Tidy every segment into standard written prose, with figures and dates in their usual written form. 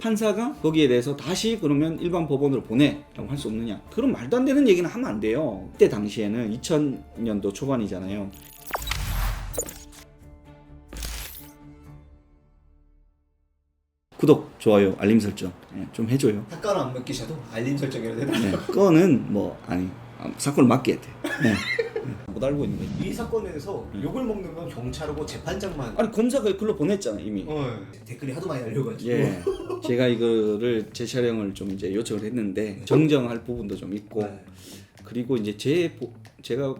판사가 거기에 대해서 다시 그러면 일반 법원으로 보내라고 할 수 없느냐? 그런 말도 안 되는 얘기는 하면 안 돼요. 그때 당시에는 2000년도 초반이잖아요. 구독, 좋아요, 알림 설정 좀 해줘요. 사건 안 맡기셔도 알림 설정이라도 해달라고. 네, 그거는 뭐 아니 사건을 맡겨야 돼. 네. 못 알고 있는 거지. 이 사건에서 욕을 먹는 건 경찰하고 재판장만. 아니 검사가 글로 보냈잖아 이미. 댓글이 하도 많이 달려가지고. 예, 제가 이거를 재촬영을 좀 이제 요청을 했는데 정정할 부분도 좀 있고 네. 그리고 이제 제가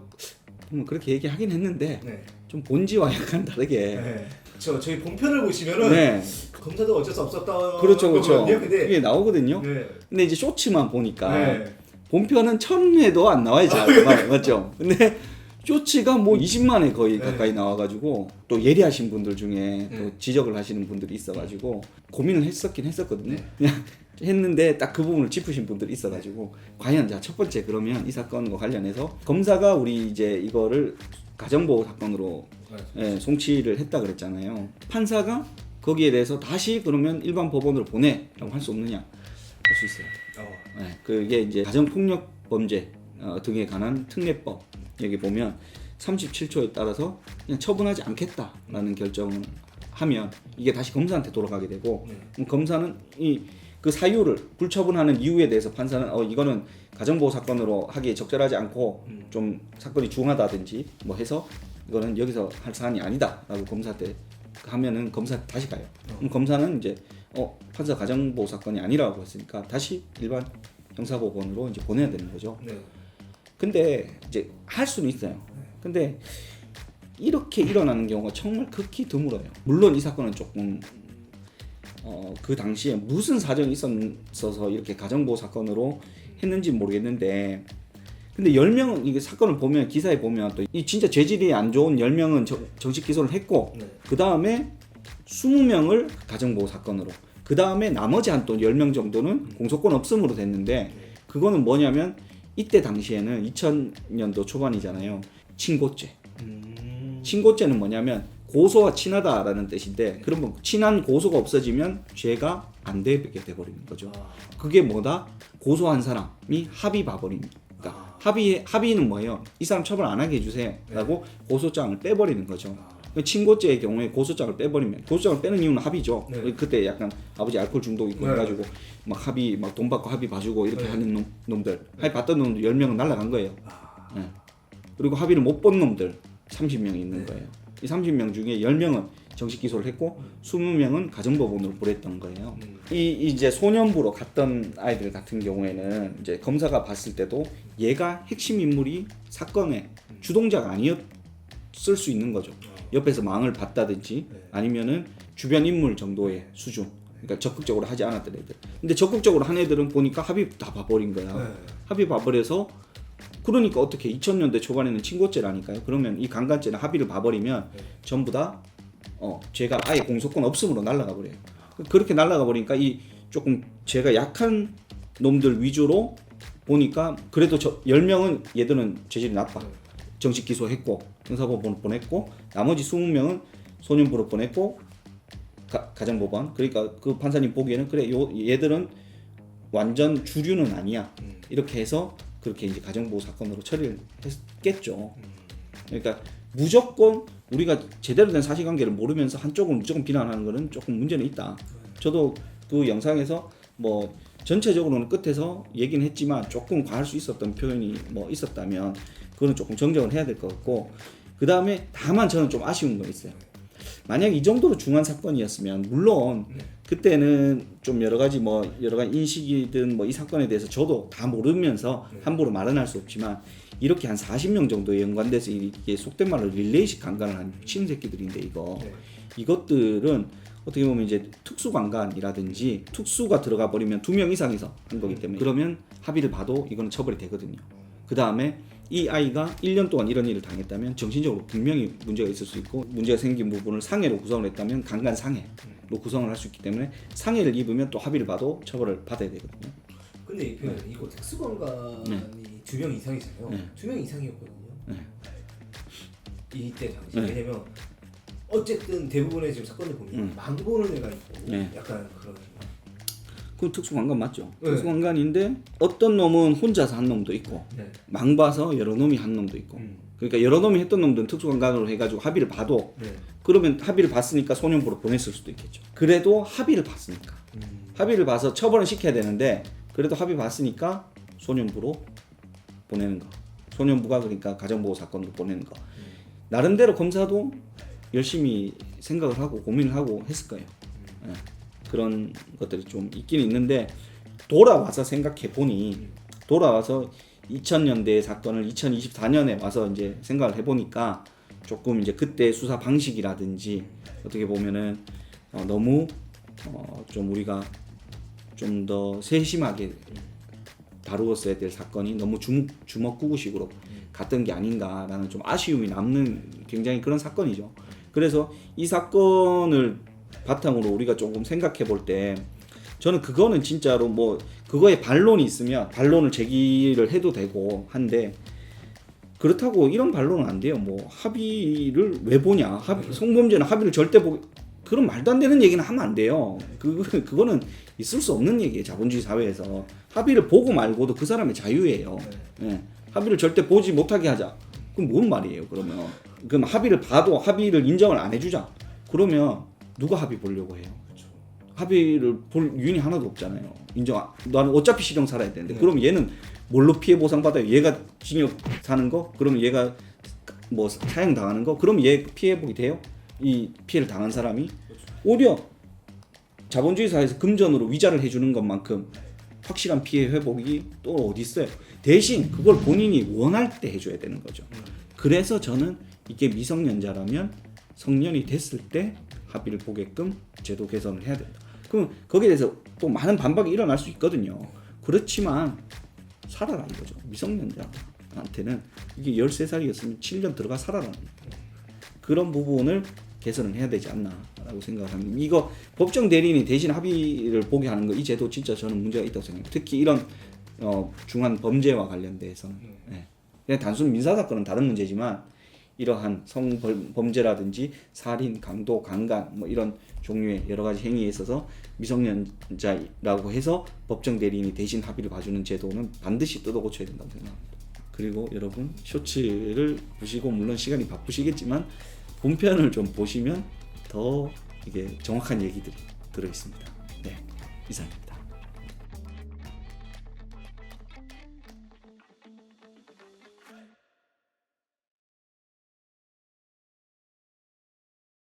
보면 그렇게 얘기하긴 했는데 네. 좀 본지와 약간 다르게. 네. 저희 본편을 보시면은 네, 검사도 어쩔 수 없었다. 그렇죠. 근데 이게 나오거든요. 네. 근데 이제 쇼츠만 보니까 네. 본편은 1000회도 안 나와요, 맞죠? 근데 쇼츠가 뭐 20만 회 거의 가까이 나와가지고 또 예리하신 분들 중에 또 지적을 하시는 분들이 있어가지고 고민을 했었거든요. 그냥 했는데 딱 그 부분을 짚으신 분들이 있어가지고 과연 자 첫 번째 그러면 이 사건과 관련해서 검사가 우리 이제 이거를 가정보호 사건으로 송치를 했다 그랬잖아요. 판사가 거기에 대해서 다시 그러면 일반 법원으로 보내라고 할 수 없느냐? 할 수 있어요. 네, 그게 이제 가정폭력 범죄 등에 관한 특례법 여기 보면 37조에 따라서 그냥 처분하지 않겠다라는 결정을 하면 이게 다시 검사한테 돌아가게 되고 그럼 검사는 그 사유를 불처분하는 이유에 대해서 판사는 이거는 가정보호 사건으로 하기에 적절하지 않고 좀 사건이 중하다든지 뭐 해서 이거는 여기서 할 사안이 아니다라고 검사한테 하면은 검사 다시 가요. 그럼 검사는 이제 판사 가정보호 사건이 아니라고 했으니까 다시 일반 형사법원으로 이제 보내야 되는 거죠. 네. 근데 이제 할 수는 있어요. 근데 이렇게 일어나는 경우가 정말 극히 드물어요. 물론 이 사건은 조금 그 당시에 무슨 사정이 있어서 이렇게 가정보호 사건으로 했는지 모르겠는데 근데 10명은 이게 사건을 보면 기사에 보면 또 이 진짜 죄질이 안 좋은 10명은 정식 기소를 했고 그 다음에 20명을 가정보호 사건으로 그 다음에 나머지 한 또 10명 정도는 공소권 없음으로 됐는데 그거는 뭐냐면 이때 당시에는 2000년도 초반이잖아요. 친고죄. 친고죄는 뭐냐면 고소와 친하다라는 뜻인데 그러면 친한 고소가 없어지면 죄가 안 되게 돼버리는 거죠. 그게 뭐다? 고소한 사람이 합의 봐버립니다. 그러니까 합의는 뭐예요? 이 사람 처벌 안 하게 해주세요라고 고소장을 빼버리는 거죠. 친고죄의 경우에 고소장을 빼버리면 고소장을 빼는 이유는 합의죠. 그때 약간 아버지 알코올 중독 있고 해가지고 막 합의 막 돈 받고 합의 봐주고 이렇게 하는 놈들 합의 받던 놈들 10명은 날라간 거예요. 네. 그리고 합의를 못 본 놈들 30명이 있는 거예요. 이 30명 중에 10명은 정식 기소를 했고 20명은 가정법원으로 보냈던 거예요. 이제 소년부로 갔던 아이들 같은 경우에는 이제 검사가 봤을 때도 얘가 핵심 인물이 사건의 주동자가 아니었을 수 있는 거죠. 옆에서 망을 봤다든지 아니면은 주변 인물 정도의 수준. 그러니까 적극적으로 하지 않았던 애들. 근데 적극적으로 한 애들은 보니까 합의 다 봐버린 거야. 합의 봐버려서 그러니까 어떻게 2000년대 초반에는 친고죄라니까요. 그러면 이 강간죄는 합의를 봐버리면 전부 다 죄가 아예 공소권 없음으로 날아가 버려요. 그렇게 날아가 버리니까 이 조금 죄가 약한 놈들 위주로 보니까 그래도 10명은 얘들은 죄질이 나빠. 정식 기소했고 형사법원 보냈고 나머지 20명은 소년부로 보냈고 가정법원. 그러니까 그 판사님 보기에는 그래 얘들은 완전 주류는 아니야. 이렇게 해서 그렇게 이제 가정보호 사건으로 처리를 했겠죠. 그러니까 무조건 우리가 제대로 된 사실관계를 모르면서 한쪽을 무조건 비난하는 거는 조금 문제는 있다. 저도 그 영상에서 뭐 전체적으로는 끝에서 얘기는 했지만 조금 과할 수 있었던 표현이 뭐 있었다면 그거는 조금 정정을 해야 될 것 같고 그 다음에 다만 저는 좀 아쉬운 건 있어요. 만약 이 정도로 중한 사건이었으면 물론 그때는 좀 여러 가지 인식이든 뭐 이 사건에 대해서 저도 다 모르면서 함부로 말은 할 수 없지만 이렇게 한 40명 정도에 연관돼서 이게 속된 말로 릴레이식 강간을 한 미친 새끼들인데 이것들은 어떻게 보면 이제 특수강간이라든지 특수가 들어가 버리면 2명 이상이서 한 거기 때문에 그러면 합의를 봐도 이거는 처벌이 되거든요. 그 다음에 이 아이가 1년 동안 이런 일을 당했다면 정신적으로 분명히 문제가 있을 수 있고 문제가 생긴 부분을 상해로 구성을 했다면 강간상해로 구성을 할 수 있기 때문에 상해를 입으면 또 합의를 봐도 처벌을 받아야 되거든요. 근데 이거 특수강간이 2명 이상이잖아요. 2명 이상이었거든요. 이때 당시 왜냐면 어쨌든 대부분의 지금 사건을 보면 망보는 애가 있고 약간 그런 그건 특수관관 맞죠? 네. 특수관관인데 어떤 놈은 혼자서 한 놈도 있고 네. 망봐서 여러 놈이 한 놈도 있고 그러니까 여러 놈이 했던 놈들은 특수관관으로 해가지고 합의를 봐도 네. 그러면 합의를 봤으니까 소년부로 보냈을 수도 있겠죠. 그래도 합의를 봤으니까 합의를 봐서 처벌은 시켜야 되는데 그래도 합의 봤으니까 소년부로 보내는 거. 소년부가 그러니까 가정보호 사건으로 보내는 거. 나름대로 검사도 열심히 생각을 하고 고민을 하고 했을 거예요. 예. 그런 것들이 좀 있긴 있는데 돌아와서 생각해 보니 돌아와서 2000년대 사건을 2024년에 와서 이제 생각을 해보니까 조금 이제 그때 수사 방식이라든지 어떻게 보면은 너무 좀 우리가 좀 더 세심하게 다루었어야 될 사건이 너무 주먹구구식으로 갔던 게 아닌가라는 좀 아쉬움이 남는 굉장히 그런 사건이죠. 그래서 이 사건을 바탕으로 우리가 조금 생각해 볼 때 저는 그거는 진짜로 뭐 그거에 반론이 있으면 반론을 제기를 해도 되고 한데 그렇다고 이런 반론은 안 돼요. 뭐 합의를 왜 보냐? 성범죄는 합의를 절대 그런 말도 안 되는 얘기는 하면 안 돼요. 그거는 있을 수 없는 얘기예요. 자본주의 사회에서 합의를 보고 말고도 그 사람의 자유예요. 예. 합의를 절대 보지 못하게 하자. 그럼 뭔 말이에요? 그럼 합의를 봐도 합의를 인정을 안 해주자. 그러면 누가 합의 보려고 해요? 그렇죠. 합의를 볼 이유는 하나도 없잖아요. 나는 어차피 실형 살아야 되는데 그럼 얘는 뭘로 피해 보상 받아요? 얘가 징역 사는 거? 그러면 얘가 뭐 사형 당하는 거? 그럼 얘 피해 회복이 돼요? 이 피해를 당한 사람이 오히려 자본주의 사회에서 금전으로 위자를 해주는 것만큼 확실한 피해 회복이 또 어디 있어요? 대신 그걸 본인이 원할 때 해줘야 되는 거죠. 그래서 저는 이게 미성년자라면 성년이 됐을 때 합의를 보게끔 제도 개선을 해야 된다. 그럼 거기에 대해서 또 많은 반박이 일어날 수 있거든요. 그렇지만 살아라 이거죠. 미성년자한테는 이게 13살이었으면 7년 들어가 살아라는 거예요. 그런 부분을 개선을 해야 되지 않나라고 생각을 합니다. 이거 법정 대리인이 대신 합의를 보게 하는 거 이 제도 진짜 저는 문제가 있다고 생각해요. 특히 이런 중한 범죄와 관련돼서는 그냥 단순 민사 사건은 다른 문제지만 이러한 성범죄라든지 살인, 강도, 강간 뭐 이런 종류의 여러 가지 행위에 있어서 미성년자라고 해서 법정 대리인이 대신 합의를 봐주는 제도는 반드시 뜯어 고쳐야 된다고 생각합니다. 그리고 여러분 쇼츠를 보시고 물론 시간이 바쁘시겠지만 본편을 좀 보시면 더 이게 정확한 얘기들이 들어 있습니다. 네, 이상입니다.